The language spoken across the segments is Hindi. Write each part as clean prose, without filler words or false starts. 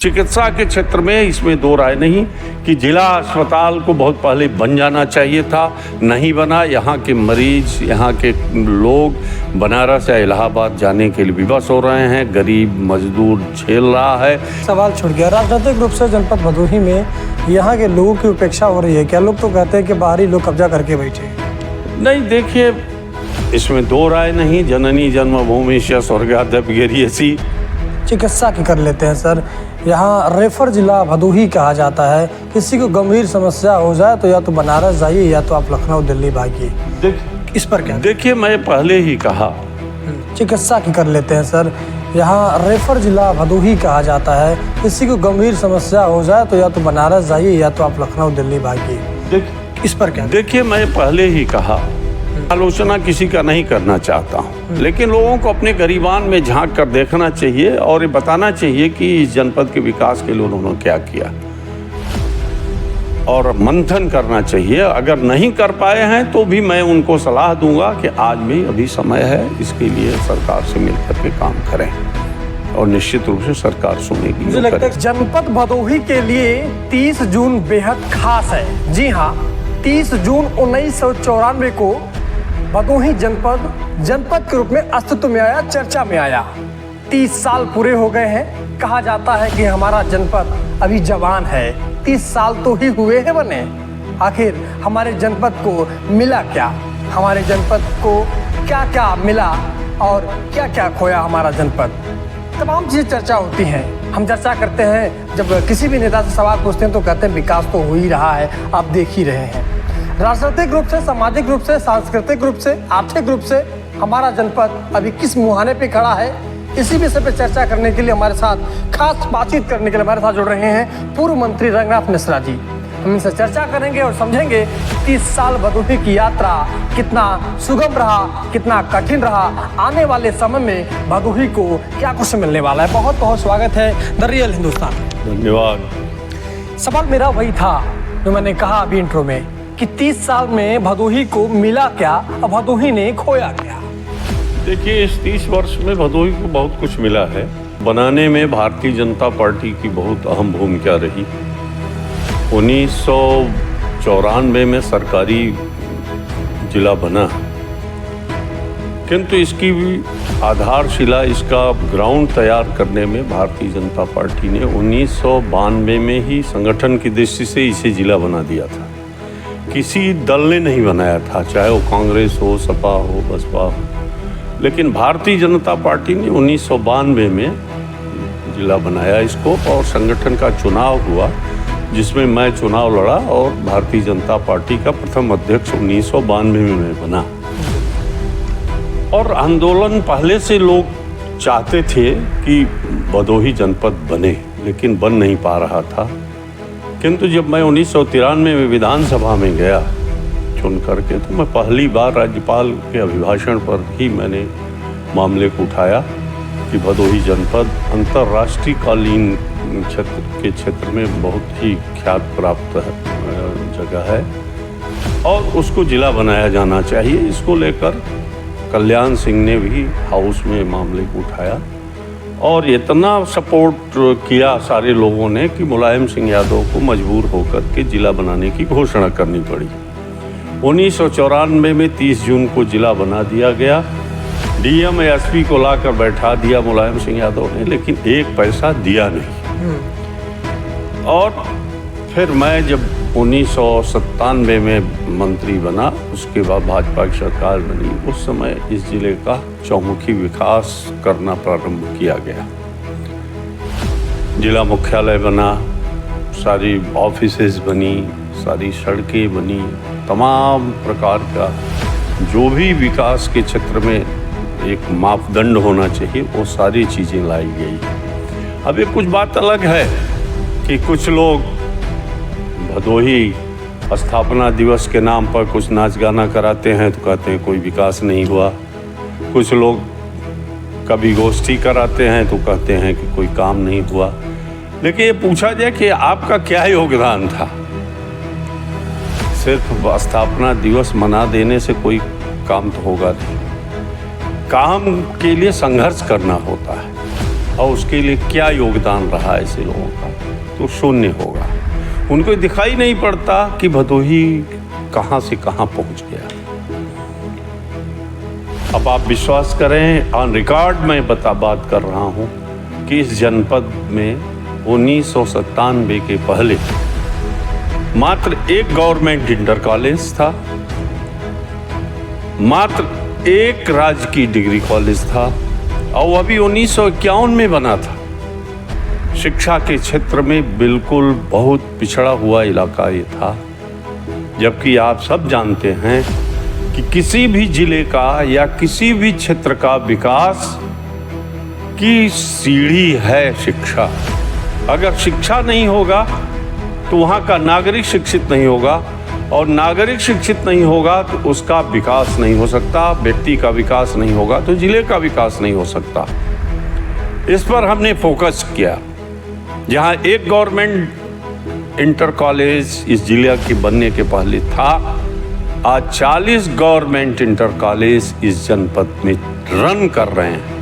चिकित्सा के क्षेत्र में इसमें दो राय नहीं कि जिला अस्पताल को बहुत पहले बन जाना चाहिए था, नहीं बना। यहाँ के मरीज, यहाँ के लोग बनारस या इलाहाबाद जाने के लिए विवश हो रहे हैं, गरीब मजदूर झेल रहा है। सवाल छूट गया। राजनीतिक रूप से जनपद भदोही में यहाँ के लोगों की उपेक्षा हो रही है क्या? लोग तो कहते हैं कि बाहरी लोग कब्जा करके बैठे। नहीं, देखिए, इसमें दो राय नहीं। जननी जन्मभूमि स्वर्गाद्यपि चिकित्सा की कर लेते हैं सर। यहाँ रेफर जिला भदोही कहा जाता है। किसी को गंभीर समस्या हो जाए तो या तो बनारस जाइए या तो आप लखनऊ दिल्ली भागिए। इस पर क्या? देखिए, मैं पहले ही कहा चिकित्सा की कर लेते हैं सर। यहाँ रेफर जिला भदोही कहा जाता है। किसी को गंभीर समस्या हो जाए तो या तो बनारस जाइए या तो आप लखनऊ दिल्ली भागिए। इस पर क्या? देखिए, मैं पहले ही कहा, आलोचना किसी का नहीं करना चाहता हूँ, लेकिन लोगों को अपने गरीबान में झांक कर देखना चाहिए और ये बताना चाहिए कि इस जनपद के विकास के लिए उन्होंने क्या किया और मंथन करना चाहिए। अगर नहीं कर पाए हैं तो भी मैं उनको सलाह दूंगा कि आज भी अभी समय है, इसके लिए सरकार से मिलकर के काम करें और निश्चित रूप से सरकार सुनेगी। मुझे लगता है जनपद भदोही के लिए 30 जून बेहद खास है। जी हाँ, 30 जून 1994 को भदोही जनपद के रूप में अस्तित्व में आया, चर्चा में आया। 30 साल पूरे हो गए हैं। कहा जाता है कि हमारा जनपद अभी जवान है। 30 साल तो ही हुए हैं बने। आखिर हमारे जनपद को मिला क्या? हमारे जनपद को क्या क्या मिला और क्या क्या खोया हमारा जनपद? तमाम चीज़ें चर्चा होती हैं। हम चर्चा करते हैं, जब किसी भी नेता से सवाल पूछते हैं तो कहते हैं विकास तो हो ही रहा है, आप देख ही रहे हैं। राजनीतिक रूप से, सामाजिक रूप से, सांस्कृतिक रूप से, आर्थिक रूप से हमारा जनपद अभी किस मुहाने पे खड़ा है, इसी विषय पे चर्चा करने के लिए हमारे साथ, खास बातचीत करने के लिए हमारे साथ जुड़ रहे हैं पूर्व मंत्री रंगनाथ मिश्रा जी। हम इनसे चर्चा करेंगे और समझेंगे 30 साल भदोही की यात्रा कितना सुगम रहा, कितना कठिन रहा, आने वाले समय में भदोही को क्या कुछ मिलने वाला है। बहुत बहुत स्वागत है द रियल हिंदुस्तान। धन्यवाद। सवाल मेरा वही था जो मैंने कहा अभी इंट्रो में कि 30 साल में भदोही को मिला क्या और भदोही ने खोया क्या? देखिए, इस 30 वर्ष में भदोही को बहुत कुछ मिला है। बनाने में भारतीय जनता पार्टी की बहुत अहम भूमिका रही। 1994 में सरकारी जिला बना, किंतु इसकी भी आधारशिला, इसका ग्राउंड तैयार करने में भारतीय जनता पार्टी ने 1992 में ही संगठन की दृष्टि से इसे जिला बना दिया था। किसी दल ने नहीं बनाया था, चाहे वो कांग्रेस हो, सपा हो, बसपा हो, लेकिन भारतीय जनता पार्टी ने 1992 में जिला बनाया इसको और संगठन का चुनाव हुआ, जिसमें मैं चुनाव लड़ा और भारतीय जनता पार्टी का प्रथम अध्यक्ष 1992 में मैं बना। और आंदोलन पहले से लोग चाहते थे कि भदोही जनपद बने, लेकिन बन नहीं पा रहा था। किंतु जब मैं 1993 में विधानसभा में गया चुन करके, तो मैं पहली बार राज्यपाल के अभिभाषण पर ही मैंने मामले को उठाया कि भदोही जनपद अंतर्राष्ट्रीय कालीन क्षेत्र में बहुत ही ख्यात प्राप्त जगह है और उसको जिला बनाया जाना चाहिए। इसको लेकर कल्याण सिंह ने भी हाउस में मामले को उठाया और इतना सपोर्ट किया सारे लोगों ने कि मुलायम सिंह यादव को मजबूर होकर के जिला बनाने की घोषणा करनी पड़ी। 1994 में 30 जून को जिला बना दिया गया। डीएम एसपी को लाकर बैठा दिया मुलायम सिंह यादव ने, लेकिन एक पैसा दिया नहीं। और फिर मैं जब 1997 में मंत्री बना, उसके बाद भाजपा की सरकार बनी, उस समय इस जिले का चौमुखी विकास करना प्रारंभ किया गया। जिला मुख्यालय बना, सारी ऑफिसेज बनी, सारी सड़कें बनी, तमाम प्रकार का जो भी विकास के क्षेत्र में एक मापदंड होना चाहिए वो सारी चीज़ें लाई गई। अब ये कुछ बात अलग है कि कुछ लोग भदोही स्थापना दिवस के नाम पर कुछ नाच गाना कराते हैं तो कहते हैं कोई विकास नहीं हुआ। कुछ लोग कभी गोष्ठी कराते हैं तो कहते हैं कि कोई काम नहीं हुआ। लेकिन ये पूछा जाए कि आपका क्या योगदान था? सिर्फ स्थापना दिवस मना देने से कोई काम तो होगा नहीं। काम के लिए संघर्ष करना होता है और उसके लिए क्या योगदान रहा ऐसे लोगों का, तो शून्य होगा। उनको दिखाई नहीं पड़ता कि भदोही कहाँ से कहाँ पहुँच गया। अब आप विश्वास करें, ऑन रिकॉर्ड मैं बात कर रहा हूँ कि इस जनपद में 1997 के पहले मात्र एक गवर्नमेंट इंटर कॉलेज था, मात्र एक राजकीय डिग्री कॉलेज था, और वो अभी 1951 में बना था। शिक्षा के क्षेत्र में बिल्कुल बहुत पिछड़ा हुआ इलाका ये था। जबकि आप सब जानते हैं कि किसी भी जिले का या किसी भी क्षेत्र का विकास की सीढ़ी है शिक्षा। अगर शिक्षा नहीं होगा तो वहाँ का नागरिक शिक्षित नहीं होगा, और नागरिक शिक्षित नहीं होगा तो उसका विकास नहीं हो सकता, व्यक्ति का विकास नहीं होगा तो जिले का विकास नहीं हो सकता। इस पर हमने फोकस किया। जहाँ एक गवर्नमेंट इंटर कॉलेज इस जिले के बनने के पहले था, आज 40 गवर्नमेंट इंटर कॉलेज इस जनपद में रन कर रहे हैं।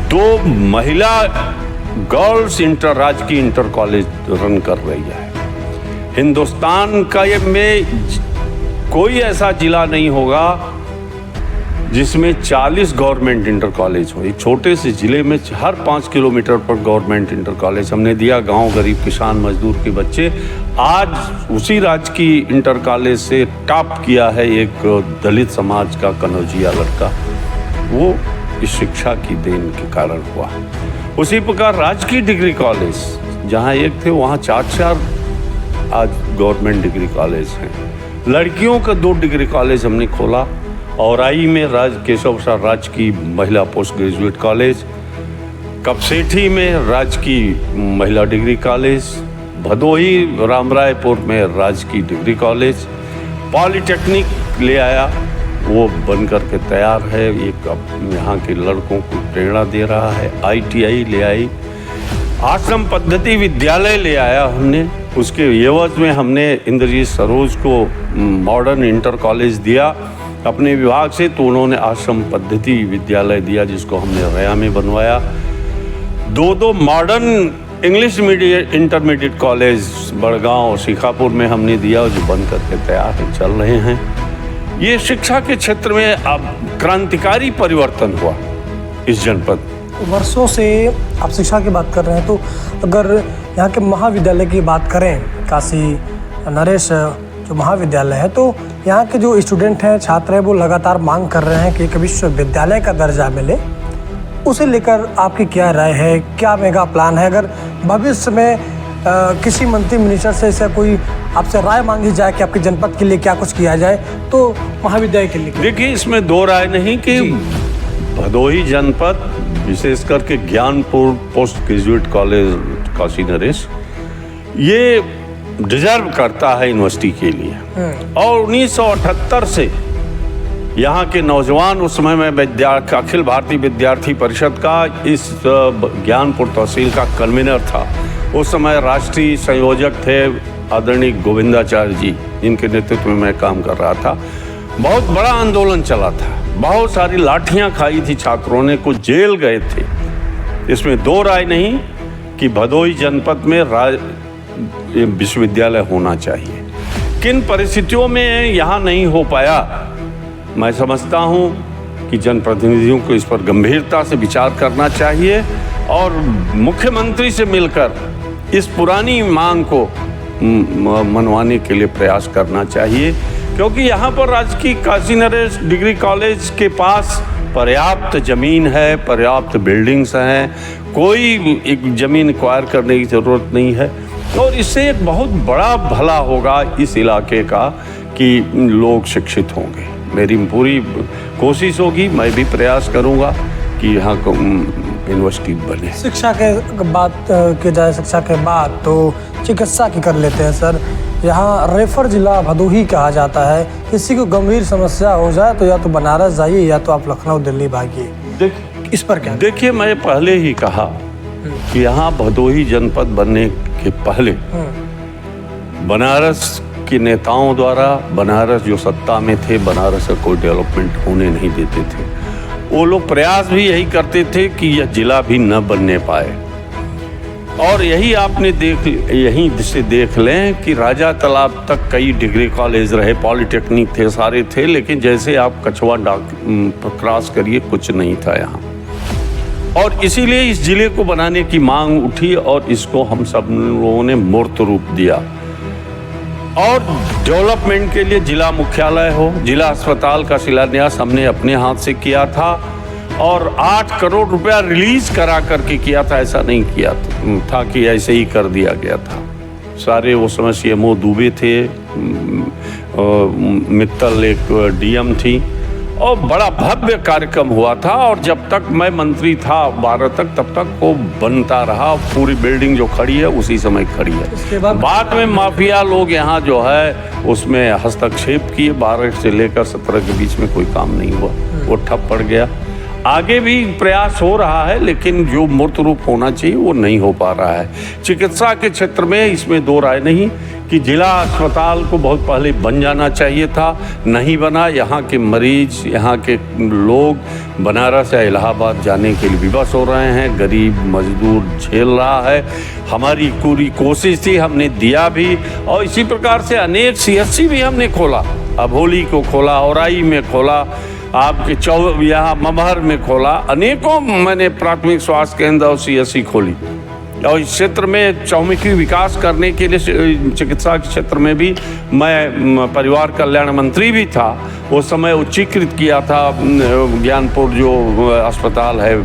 2 महिला गर्ल्स राजकीय इंटर कॉलेज रन कर रही है। हिंदुस्तान का ये में कोई ऐसा जिला नहीं होगा जिसमें 40 गवर्नमेंट इंटर कॉलेज हो। एक छोटे से जिले में हर 5 किलोमीटर पर गवर्नमेंट इंटर कॉलेज हमने दिया। गांव गरीब किसान मजदूर के बच्चे आज उसी राजकीय इंटर कॉलेज से टॉप किया है एक दलित समाज का कनौजिया लड़का, वो इस शिक्षा की देन के कारण हुआ। उसी प्रकार राजकीय डिग्री कॉलेज जहाँ एक थे वहाँ 4 आज गवर्नमेंट डिग्री कॉलेज हैं। लड़कियों का 2 डिग्री कॉलेज हमने खोला। औराई में केशव प्रसाद राजकीय महिला पोस्ट ग्रेजुएट कॉलेज, कपसेठी में राजकीय महिला डिग्री कॉलेज, भदोही रामरायपुर में राजकीय डिग्री कॉलेज, पॉलिटेक्निक ले आया, वो बन करके तैयार है, एक यहाँ के लड़कों को प्रेरणा दे रहा है। ITI ले आई, आश्रम पद्धति विद्यालय ले आया हमने। उसके एवज में हमने इंद्रजीत सरोज को मॉडर्न इंटर कॉलेज दिया अपने विभाग से, तो उन्होंने आश्रम पद्धति विद्यालय दिया जिसको हमने रया में बनवाया। 2 modern English medium intermediate college Badgaon Shikhapur में हमने दिया, जो बन करके तैयार है, चल रहे हैं। ये शिक्षा के क्षेत्र में अब क्रांतिकारी परिवर्तन हुआ इस जनपद। वर्षों से आप शिक्षा की बात कर रहे हैं, तो अगर यहाँ के महाविद्यालय की बात करें, काशी नरेश जो महाविद्यालय है, तो यहाँ के जो स्टूडेंट हैं, छात्र हैं, वो लगातार मांग कर रहे हैं कि एक विश्वविद्यालय का दर्जा मिले। उसे लेकर आपकी क्या राय है, क्या मेगा प्लान है? अगर भविष्य में किसी मंत्री मिनिस्टर से ऐसा कोई आपसे राय मांगी जाए कि आपके जनपद के लिए क्या कुछ किया जाए, तो महाविद्यालय के लिए? देखिए, इसमें 2 राय नहीं कि भदोही जनपद विशेष करके Gyanpur post graduate college Kashi Naresh ये डिजर्व करता है यूनिवर्सिटी के लिए। और 1978 से यहाँ के नौजवान, उस समय में अखिल भारतीय विद्यार्थी परिषद का इस ज्ञानपुर तहसील का कन्वीनर था। उस समय राष्ट्रीय संयोजक थे आदरणीय गोविंदाचार्य जी, जिनके नेतृत्व में मैं काम कर रहा था। बहुत बड़ा आंदोलन चला था, बहुत सारी लाठियां खाई थी छात्रों ने, कुछ जेल गए थे। इसमें 2 राय नहीं कि भदोही जनपद में विश्वविद्यालय होना चाहिए। किन परिस्थितियों में यहाँ नहीं हो पाया, मैं समझता हूँ कि जनप्रतिनिधियों को इस पर गंभीरता से विचार करना चाहिए और मुख्यमंत्री से मिलकर इस पुरानी मांग को मनवाने के लिए प्रयास करना चाहिए, क्योंकि यहाँ पर राजकीय काशी नरेश डिग्री कॉलेज के पास पर्याप्त ज़मीन है, पर्याप्त बिल्डिंग्स हैं, कोई एक ज़मीन एक्वायर करने की ज़रूरत नहीं है। और इससे एक बहुत बड़ा भला होगा इस इलाके का कि लोग शिक्षित होंगे। मेरी पूरी कोशिश होगी, मैं भी प्रयास करूँगा कि यहाँ को यूनिवर्सिटी बने। शिक्षा के बात की जाए, शिक्षा के बाद तो चिकित्सा की कर लेते हैं सर। यहाँ रेफर जिला भदोही कहा जाता है। किसी को गंभीर समस्या हो जाए तो या तो बनारस जाइए या तो आप लखनऊ दिल्ली भागिए। इस पर क्या? देखिए, मैं पहले ही कहा कि यहाँ भदोही जनपद बनने के पहले बनारस के नेताओं द्वारा, बनारस जो सत्ता में थे, बनारस का कोई डेवलपमेंट होने नहीं देते थे। वो लोग प्रयास भी यही करते थे कि यह जिला भी न बनने पाए। और यही आपने यहीं से देख लें कि राजा तालाब तक कई डिग्री कॉलेज रहे, पॉलिटेक्निक थे, सारे थे, लेकिन जैसे आप कछुआ क्रॉस करिए कुछ नहीं था यहाँ। और इसीलिए इस जिले को बनाने की मांग उठी और इसको हम सब लोगों ने मूर्त रूप दिया। और डेवलपमेंट के लिए जिला मुख्यालय हो, जिला अस्पताल का शिलान्यास हमने अपने हाथ से किया था और 8 करोड़ रुपया रिलीज करा करके किया था। ऐसा नहीं किया था कि ऐसे ही कर दिया गया था। सारे उस समय CMO दुबे थे, मित्तल एक DM थी और बड़ा भव्य कार्यक्रम हुआ था। और जब तक मैं मंत्री था 12 तक, तब तक वो बनता रहा। पूरी बिल्डिंग जो खड़ी है उसी समय खड़ी है। बाद में माफिया लोग यहाँ जो है उसमें हस्तक्षेप किए। 12 से लेकर 17 के बीच में कोई काम नहीं हुआ, वो ठप पड़ गया। आगे भी प्रयास हो रहा है, लेकिन जो मूर्त रूप होना चाहिए वो नहीं हो पा रहा है। चिकित्सा के क्षेत्र में इसमें दो राय नहीं कि जिला अस्पताल को बहुत पहले बन जाना चाहिए था, नहीं बना। यहाँ के मरीज, यहाँ के लोग बनारस या इलाहाबाद जाने के लिए विवश हो रहे हैं। गरीब मजदूर झेल रहा है। हमारी पूरी कोशिश थी, हमने दिया भी। और इसी प्रकार से अनेक CSC भी हमने खोला। अभोली को खोला, औराई में खोला, आपके यहाँ ममहर में खोला। अनेकों मैंने प्राथमिक स्वास्थ्य केंद्र और CSC खोली। और इस क्षेत्र में चौमुखी विकास करने के लिए चिकित्सा के क्षेत्र में भी मैं परिवार कल्याण मंत्री भी था। उस समय उच्चीकृत किया था ज्ञानपुर जो अस्पताल है,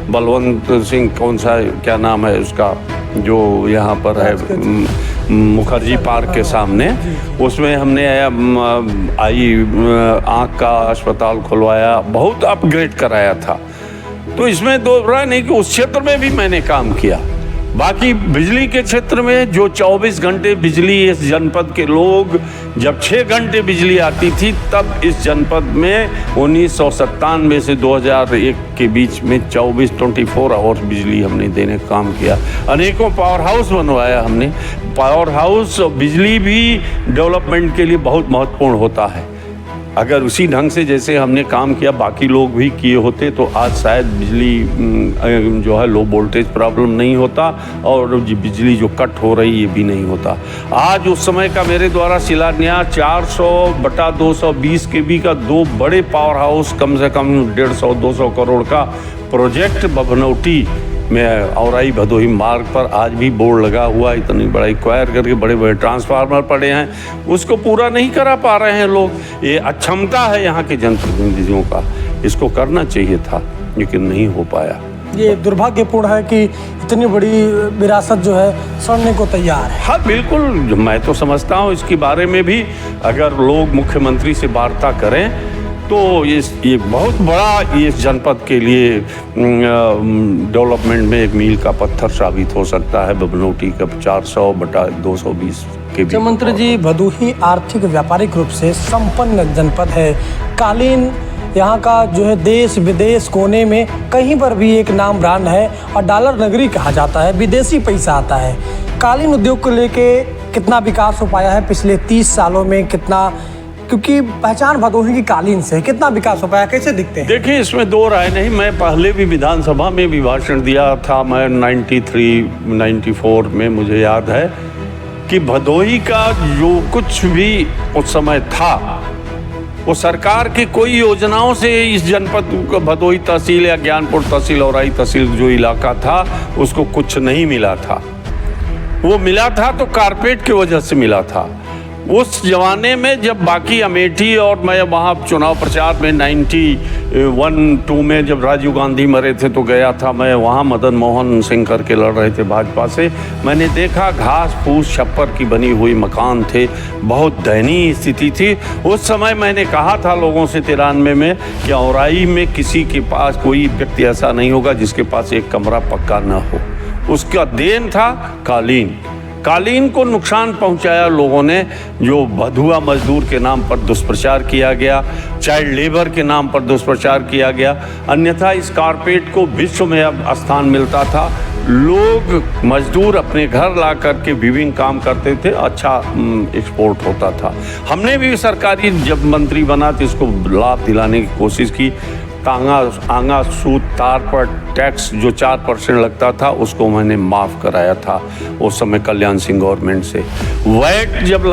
बलवंत सिंह कौन सा क्या नाम है उसका, जो यहाँ पर है मुखर्जी पार्क के सामने, उसमें हमने आँख का अस्पताल खुलवाया, बहुत अपग्रेड कराया था। तो इसमें दो राय नहीं कि उस क्षेत्र में भी मैंने काम किया। बाकी बिजली के क्षेत्र में जो 24 घंटे बिजली इस जनपद के लोग, जब 6 घंटे बिजली आती थी तब इस जनपद में 1997 से 2001 के बीच में 24 आवर्स बिजली हमने देने का काम किया। अनेकों पावर हाउस बनवाया हमने। पावर हाउस और बिजली भी डेवलपमेंट के लिए बहुत महत्वपूर्ण होता है। अगर उसी ढंग से जैसे हमने काम किया बाकी लोग भी किए होते तो आज शायद बिजली जो है लो वोल्टेज प्रॉब्लम नहीं होता और बिजली जो कट हो रही ये भी नहीं होता। आज उस समय का मेरे द्वारा शिलान्यास 400/220 kV का 2 बड़े पावर हाउस, कम से कम 150-200 करोड़ का प्रोजेक्ट बभनौटी में औराई भदोही मार्ग पर आज भी बोर्ड लगा हुआ, इतनी बड़ा एक्वायर करके बड़े बड़े ट्रांसफार्मर पड़े हैं, उसको पूरा नहीं करा पा रहे हैं लोग। ये अक्षमता है यहाँ के जनप्रतिनिधियों का, इसको करना चाहिए था लेकिन नहीं हो पाया। ये दुर्भाग्यपूर्ण है कि इतनी बड़ी विरासत जो है सड़ने को तैयार है। हाँ बिल्कुल, मैं तो समझता हूँ इसके बारे में भी अगर लोग मुख्यमंत्री से वार्ता करें तो ये बहुत बड़ा इस जनपद के लिए डेवलपमेंट में एक मील का पत्थर साबित हो सकता है। बभनौटी का 400/220 kV। मंत्री जी, भदोही आर्थिक व्यापारिक रूप से संपन्न जनपद है। कालीन यहाँ का जो है देश विदेश कोने में कहीं पर भी एक नाम ब्रांड है और डॉलर नगरी कहा जाता है, विदेशी पैसा आता है। कालीन उद्योग को लेके कितना विकास हो पाया है पिछले 30 सालों में, कितना, क्योंकि पहचान भदोही की कालीन से, कितना विकास हो पाया, कैसे दिखते हैं? देखिए इसमें दो राय नहीं। मैं पहले भी विधानसभा में भी भाषण दिया था, मैं 93-94 में मुझे याद है कि भदोही का जो कुछ भी उस समय था वो सरकार की कोई योजनाओं से इस जनपद भदोही तहसील या ज्ञानपुर तहसील औराई तहसील जो इलाका था उसको कुछ नहीं मिला था। वो मिला था तो कारपेट की वजह से मिला था। उस जमाने में जब बाकी अमेठी और मैं वहाँ चुनाव प्रचार में 91-2 में जब राजीव गांधी मरे थे तो गया था मैं वहाँ, मदन मोहन सिंह करके लड़ रहे थे भाजपा से। मैंने देखा घास फूस छप्पर की बनी हुई मकान थे, बहुत दयनीय स्थिति थी। उस समय मैंने कहा था लोगों से 93 में कि औराई में किसी के पास कोई व्यक्ति ऐसा नहीं होगा जिसके पास एक कमरा पक्का न हो। उसका देन था कालीन। कालीन को नुकसान पहुंचाया लोगों ने, जो बधुआ मजदूर के नाम पर दुष्प्रचार किया गया, चाइल्ड लेबर के नाम पर दुष्प्रचार किया गया। अन्यथा इस कारपेट को विश्व में अब स्थान मिलता था। लोग मजदूर अपने घर ला करके विभिन्न काम करते थे, अच्छा एक्सपोर्ट होता था। हमने भी सरकारी जब मंत्री बना तो इसको लाभ दिलाने की कोशिश की। आंगा सूत तार पर टैक्स जो 4% लगता था उसको मैंने माफ़ कराया था उस समय कल्याण सिंह गवर्नमेंट से। वैट जब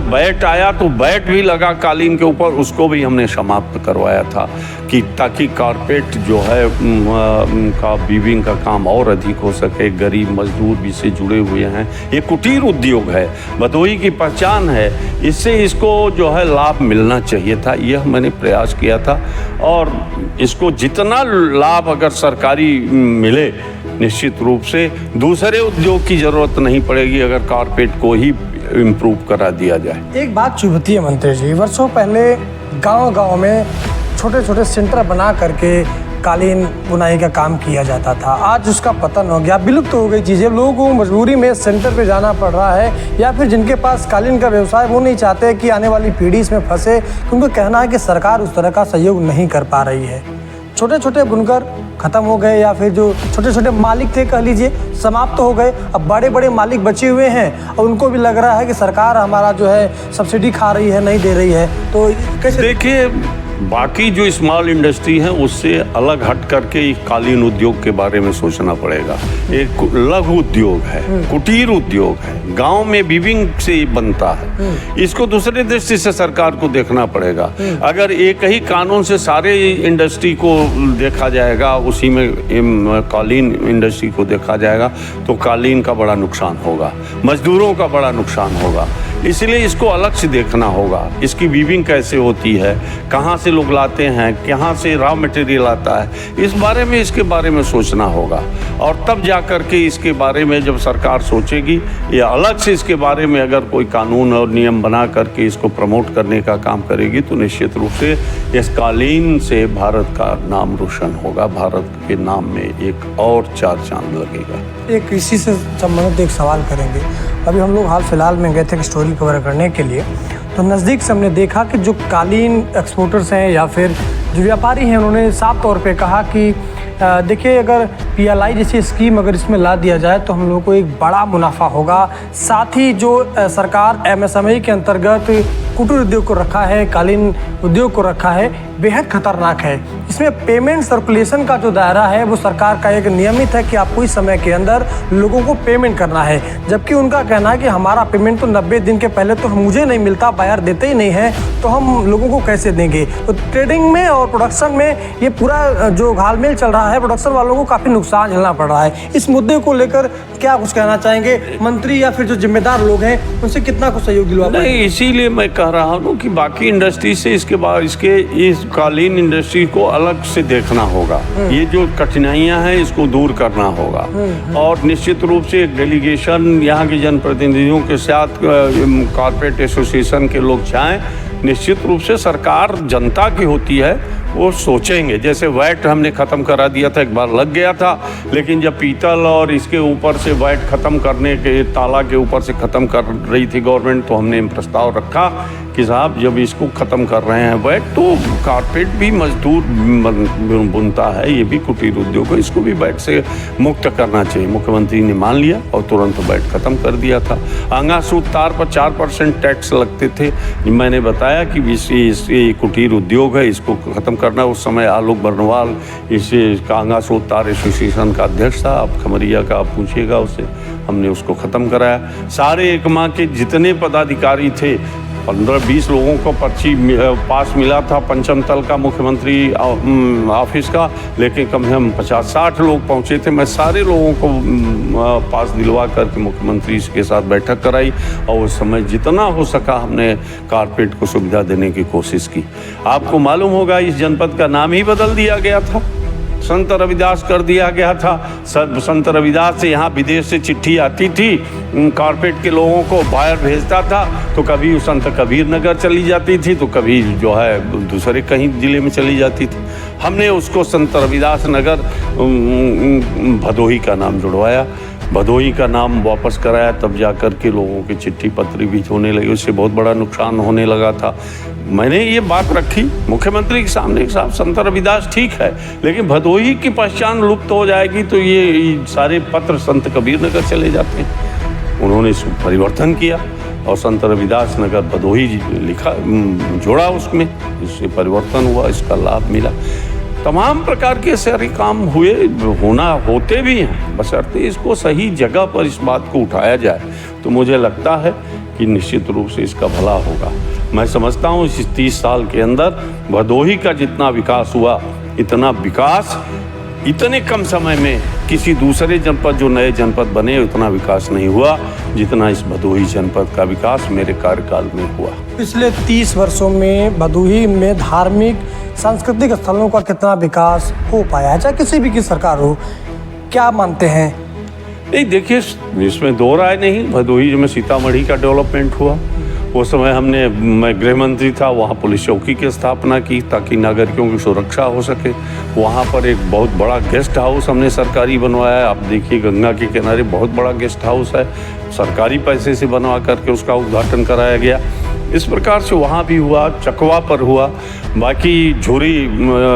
वैट आया तो वैट भी लगा कालीन के ऊपर, उसको भी हमने समाप्त करवाया था कि ताकि कारपेट जो है का वीविंग का काम और अधिक हो सके। गरीब मजदूर भी इससे जुड़े हुए हैं, ये कुटीर उद्योग है, भदोही की पहचान है, इससे इसको जो है लाभ मिलना चाहिए था। यह मैंने प्रयास किया था और इसको जितना लाभ अगर सरकारी मिले निश्चित रूप से दूसरे उद्योग की ज़रूरत नहीं पड़ेगी अगर कारपेट को ही इम्प्रूव करा दिया जाए। एक बात चुभती है मंत्री जी, वर्षों पहले गांव-गांव में छोटे छोटे सेंटर बना करके कालीन बुनाई का काम किया जाता था। आज उसका पतन हो गया, विलुप्त हो गई चीज़ें। लोगों को मजबूरी में सेंटर पे जाना पड़ रहा है, या फिर जिनके पास कालीन का व्यवसाय वो नहीं चाहते कि आने वाली पीढ़ी इसमें फंसे। उनको कहना है कि सरकार उस तरह का सहयोग नहीं कर पा रही है। छोटे छोटे बुनकर खत्म हो गए, या फिर जो छोटे छोटे मालिक थे कह लीजिए समाप्त हो गए। अब बड़े बड़े मालिक बचे हुए हैं और उनको भी लग रहा है कि सरकार हमारा जो है सब्सिडी खा रही है, नहीं दे रही है। तो कैसे देखिए, बाकी जो स्मॉल इंडस्ट्री है उससे अलग हट करके कालीन उद्योग के बारे में सोचना पड़ेगा। एक लघु उद्योग है, कुटीर उद्योग है, गांव में वीविंग से बनता है, इसको दूसरे दृष्टि से सरकार को देखना पड़ेगा। अगर एक ही कानून से सारे इंडस्ट्री को देखा जाएगा, उसी में कालीन इंडस्ट्री को देखा जाएगा तो कालीन का बड़ा नुकसान होगा, मजदूरों का बड़ा नुकसान होगा। इसलिए इसको अलग से देखना होगा। इसकी वीविंग कैसे होती है, कहाँ से लोग लाते हैं, कहाँ से रॉ मटेरियल आता है, इसके बारे में सोचना होगा। और तब जा कर के इसके बारे में जब सरकार सोचेगी या अलग से इसके बारे में अगर कोई कानून और नियम बना करके इसको प्रमोट करने का काम करेगी तो निश्चित रूप से इस कालीन से भारत का नाम रोशन होगा, भारत के नाम में एक और चार चांद लगेगा। एक इसी से संबंधित एक सवाल करेंगे। अभी हम लोग हाल फिलहाल में गए थे एक स्टोरी कवर करने के लिए, तो नज़दीक से हमने देखा कि जो कालीन एक्सपोर्टर्स हैं या फिर जो व्यापारी हैं, उन्होंने साफ तौर पे कहा कि देखिए अगर PLI जैसी स्कीम अगर इसमें ला दिया जाए तो हम लोगों को एक बड़ा मुनाफा होगा। साथ ही जो सरकार MSME के अंतर्गत कुटीर उद्योग को रखा है, कालीन उद्योग को रखा है, बेहद खतरनाक है। इसमें पेमेंट सर्कुलेशन का जो दायरा है वो सरकार का एक नियमित है कि आपको इस समय के अंदर लोगों को पेमेंट करना है, जबकि उनका कहना है कि हमारा पेमेंट तो 90 दिन के पहले तो मुझे नहीं मिलता, बायर देते ही नहीं है, तो हम लोगों को कैसे देंगे। तो ट्रेडिंग में और प्रोडक्शन में ये पूरा जो घालमेल चल रहा है, प्रोडक्शन वालों को काफ़ी नुकसान झेलना पड़ रहा है। इस मुद्दे को लेकर क्या कुछ कहना चाहेंगे मंत्री या फिर जो जिम्मेदार लोग हैं, उनसे कितना कुछ सहयोग दिलवा पाएंगे? नहीं, इसीलिए मैं कह रहा हूँ कि बाकी इंडस्ट्री से इसके बाद इस कालीन इंडस्ट्री को अलग से देखना होगा। ये जो कठिनाइयाँ हैं इसको दूर करना होगा और निश्चित रूप से एक डेलीगेशन यहाँ के जनप्रतिनिधियों के साथ कारपेट एसोसिएशन के लोग जाएं। निश्चित रूप से सरकार जनता की होती है, वो सोचेंगे। जैसे वैट हमने ख़त्म करा दिया था, एक बार लग गया था, लेकिन जब पीतल और इसके ऊपर से वैट ख़त्म करने के ताला के ऊपर से ख़त्म कर रही थी गवर्नमेंट, तो हमने प्रस्ताव रखा कि साहब जब इसको ख़त्म कर रहे हैं वैट, तो कारपेट भी मजदूर बुनता है, ये भी कुटीर उद्योग है, इसको भी वैट से मुक्त करना चाहिए। मुख्यमंत्री ने मान लिया और तुरंत वैट ख़त्म कर दिया था। आंगा सूत तार पर 4% टैक्स लगते थे। मैंने बताया कि ये कुटीर उद्योग है, इसको ख़त्म करना। उस समय आलोक बर्नवाल इसे आंगा सूत तार एसोसिएशन का अध्यक्ष था, आप खमरिया का आप पूछिएगा उससे, हमने उसको ख़त्म कराया। सारे एकमा के जितने पदाधिकारी थे 15-20 लोगों को पर्ची पास मिला था पंचम तल का मुख्यमंत्री ऑफिस का, लेकिन कम से कम 50-60 लोग पहुंचे थे। मैं सारे लोगों को पास दिलवा करके मुख्यमंत्री के साथ बैठक कराई और उस समय जितना हो सका हमने कारपेट को सुविधा देने की कोशिश की। आपको मालूम होगा इस जनपद का नाम ही बदल दिया गया था, संत रविदास कर दिया गया था। संत रविदास से यहाँ विदेश से चिट्ठी आती थी, कारपेट के लोगों को बाहर भेजता था, तो कभी संत कबीर नगर चली जाती थी, तो कभी जो है दूसरे कहीं ज़िले में चली जाती थी। हमने उसको संत रविदास नगर भदोही का नाम जुड़वाया, भदोही का नाम वापस कराया, तब जाकर के लोगों की चिट्ठी पत्री भी होने लगी। उससे बहुत बड़ा नुकसान होने लगा था। मैंने ये बात रखी मुख्यमंत्री के सामने, साहब संत रविदास ठीक है, लेकिन भदोही की पहचान लुप्त हो जाएगी तो ये सारे पत्र संत कबीर नगर चले जाते हैं। उन्होंने इसको परिवर्तन किया और संत रविदास नगर भदोही लिखा, जोड़ा उसमें, इससे परिवर्तन हुआ, इसका लाभ मिला। तमाम प्रकार के सारे काम होते भी हैं, बशर्ते इसको सही जगह पर इस बात को उठाया जाए तो मुझे लगता है कि निश्चित रूप से इसका भला होगा। मैं समझता हूँ इस 30 साल के अंदर भदोही का जितना विकास हुआ, इतना विकास इतने कम समय में किसी दूसरे जनपद जो नए जनपद बने उतना विकास नहीं हुआ जितना इस भदोही जनपद का विकास मेरे कार्यकाल में हुआ। पिछले 30 वर्षों में भदोही में धार्मिक सांस्कृतिक स्थलों का कितना विकास हो पाया है, चाहे किसी भी की सरकार हो, क्या मानते हैं? नहीं, देखिए इसमें दो राय नहीं। भदोही में सीतामढ़ी का डेवलपमेंट हुआ, उस समय मैं गृह मंत्री था, वहाँ पुलिस चौकी की स्थापना की ताकि नागरिकों की सुरक्षा हो सके। वहाँ पर एक बहुत बड़ा गेस्ट हाउस हमने सरकारी बनवाया है। आप देखिए गंगा के किनारे बहुत बड़ा गेस्ट हाउस है, सरकारी पैसे से बनवा करके उसका उद्घाटन कराया गया। इस प्रकार से वहाँ भी हुआ, चकवा पर हुआ, बाकी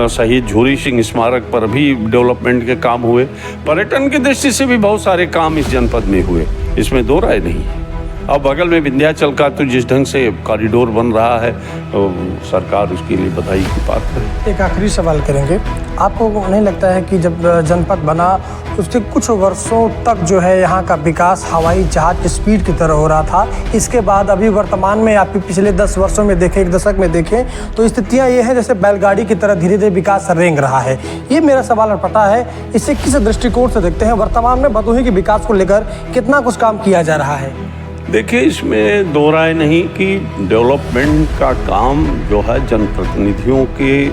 शहीद झूरी सिंह स्मारक पर भी डेवलपमेंट के काम हुए। पर्यटन की दृष्टि से भी बहुत सारे काम इस जनपद में हुए, इसमें दो राय नहीं है। अब बगल में विंध्याचल का तो जिस ढंग से कॉरिडोर बन रहा है तो सरकार उसके लिए बधाई की बात है। एक आखिरी सवाल करेंगे, आपको नहीं लगता है कि जब जनपद बना उसके कुछ वर्षों तक जो है यहाँ का विकास हवाई जहाज की स्पीड की तरह हो रहा था, इसके बाद अभी वर्तमान में आप पिछले 10 वर्षों में देखें, एक दशक में देखें तो स्थितियाँ ये हैं जैसे बैलगाड़ी की तरह धीरे धीरे विकास रेंग रहा है। ये मेरा सवाल अटपटा है, इसे किस दृष्टिकोण से देखते हैं? वर्तमान में भदोही के विकास को लेकर कितना कुछ काम किया जा रहा है? देखिए इसमें दो राय नहीं कि डेवलपमेंट का काम जो है जनप्रतिनिधियों के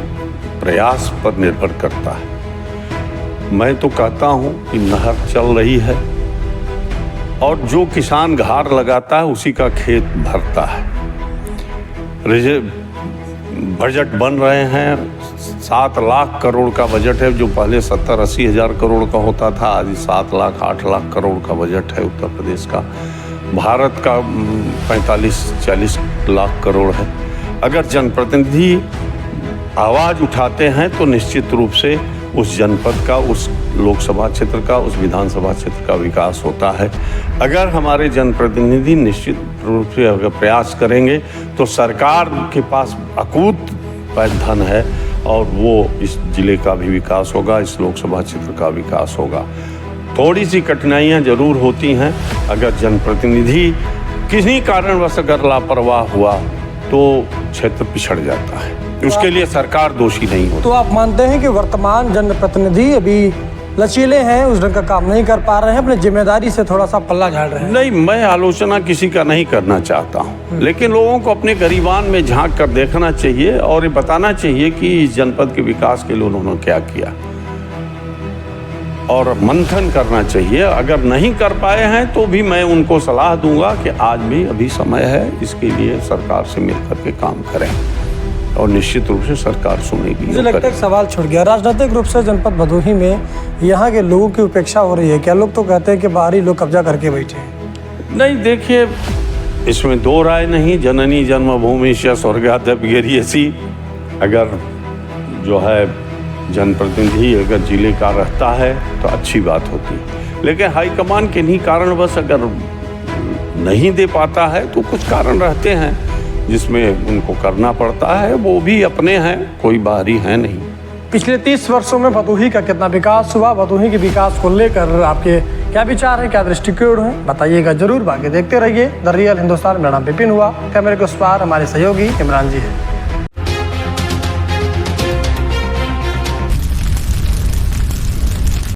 प्रयास पर निर्भर करता है। मैं तो कहता हूँ कि नहर चल रही है और जो किसान घार लगाता है उसी का खेत भरता है। बजट बन रहे हैं, 7 लाख करोड़ का बजट है, जो पहले 70-80 हज़ार करोड़ का होता था, आज 7 लाख 8 लाख करोड़ का बजट है उत्तर प्रदेश का। भारत का 45-40 लाख करोड़ है। अगर जनप्रतिनिधि आवाज़ उठाते हैं तो निश्चित रूप से उस जनपद का, उस लोकसभा क्षेत्र का, उस विधानसभा क्षेत्र का विकास होता है। अगर हमारे जनप्रतिनिधि निश्चित रूप से अगर प्रयास करेंगे तो सरकार के पास अकूत धन है और वो इस जिले का भी विकास होगा, इस लोकसभा क्षेत्र का विकास होगा। थोड़ी सी कठिनाइयाँ जरूर होती हैं, अगर जनप्रतिनिधि किसी कारणवश अगर लापरवाह हुआ तो क्षेत्र पिछड़ जाता है, उसके लिए सरकार दोषी नहीं होती। तो आप मानते हैं कि वर्तमान जनप्रतिनिधि अभी लचीले हैं, उस ढंग का काम नहीं कर पा रहे हैं, अपनी जिम्मेदारी से थोड़ा सा पल्ला झाड़ रहे हैं? नहीं, मैं आलोचना किसी का नहीं करना चाहता हूँ, लेकिन लोगों को अपने गरीबान में झांक कर देखना चाहिए और ये बताना चाहिए कि इस जनपद के विकास के लिए उन्होंने क्या किया और मंथन करना चाहिए। अगर नहीं कर पाए हैं तो भी मैं उनको सलाह दूंगा कि आज भी अभी समय है, इसके लिए सरकार से मिलकर के काम करें और निश्चित रूप से सरकार सुनेगी। मुझे लगता है एक सवाल छूट गया, राजनीतिक रूप से जनपद भदोही में यहाँ के लोगों की उपेक्षा हो रही है क्या? लोग तो कहते हैं कि बाहरी लोग कब्जा करके बैठे हैं। नहीं, देखिए इसमें दो राय नहीं। जननी जन्मभूमि स्वर्गादपि अगर जो है जनप्रतिनिधि अगर जिले का रहता है तो अच्छी बात होती है, लेकिन हाईकमान के नहीं कारणवश अगर नहीं दे पाता है तो कुछ कारण रहते हैं जिसमें उनको करना पड़ता है, वो भी अपने हैं, कोई बाहरी है नहीं। पिछले 30 वर्षों में भदोही का कितना विकास हुआ, भदोही के विकास को लेकर आपके क्या विचार है, क्या दृष्टिकोण है, बताइएगा जरूर। बाकी देखते रहिए द रियल हिंदुस्तान। मेरा नाम विपिन हुआ, कैमरे के उस पार हमारे सहयोगी इमरान जी है।